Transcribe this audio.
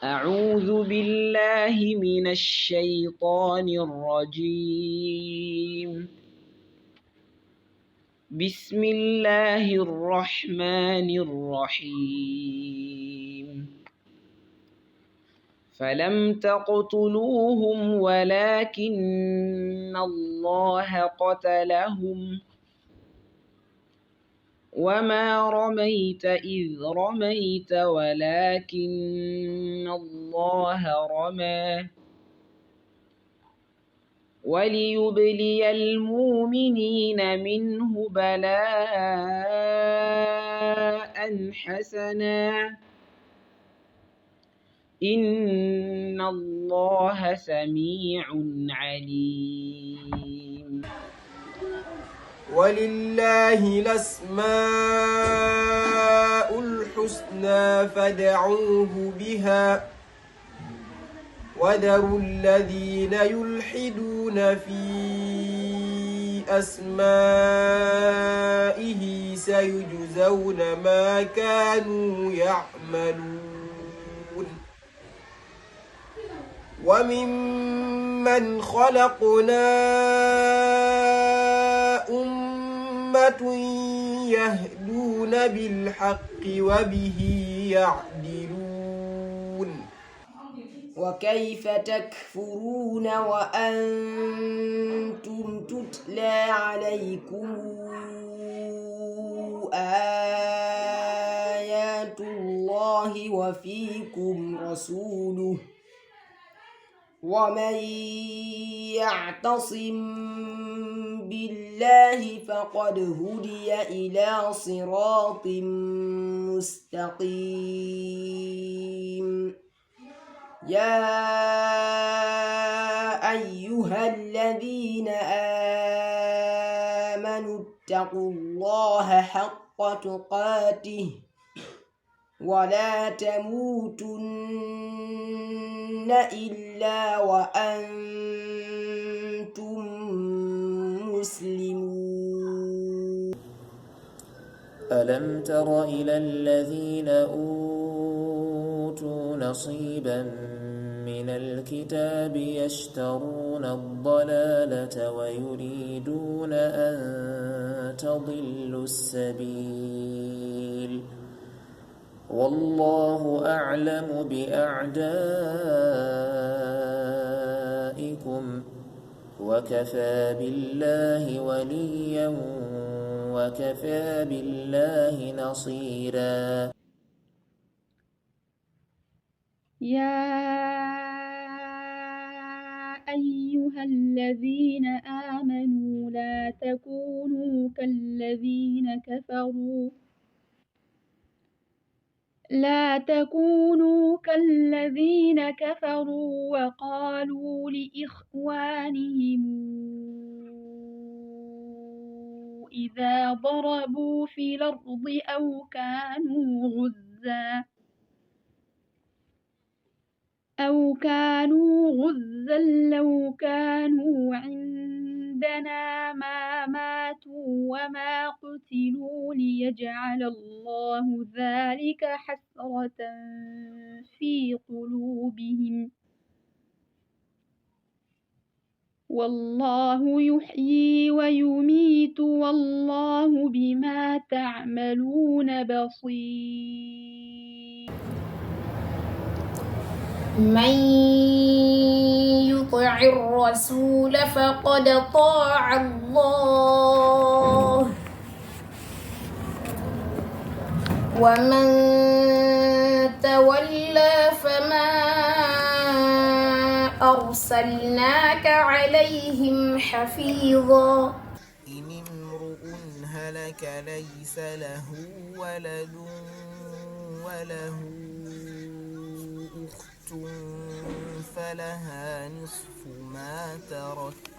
أعوذ بالله من الشيطان الرجيم. بسم الله الرحمن الرحيم. فلم تقتلوهم ولكن الله قتلهم وما رميت إذ رميت ولكن الله رمى وليبلي المؤمنين منه بلاء حسنا إن الله سميع عليم. ولله الأسماء الحسنى فادعوه بها وذروا الذين يلحدون في أسمائه سيجزون ما كانوا يعملون. وممن خلقنا أمة يهدون بالحق وبه يعدلون. وكيف تكفرون وأنتم تتلى عليكم آيات الله وفيكم رسوله ومن يعتصم بالله فقد هدي إلى صراط مستقيم. يا أيها الذين آمنوا اتقوا الله حق تقاته ولا تموتن إلا وأنتم مسلمون. ألم تر إلى الذين أوتوا نصيبا من الكتاب يشترون الضلالة ويريدون أن تضلوا السبيل والله أعلم بأعدائكم وكفى بالله وليا وكفى بالله نصيرا. يا أيها الذين آمنوا لا تكونوا كالذين كفروا وقالوا لإخوانهم إذا ضربوا في الأرض أو كانوا غزا لو كانوا عندنا ما ماتوا وما قتلوا ليجعل الله ذلك حسرة في قلوبهم والله يحيي ويميت والله بما تعملون بصير. من يطع الرسول فقد طاع الله ومن تولى فما أرسلناك عليهم حفيظا. إن امرؤ هلك ليس له ولد وله أخت فلها نصف ما ترك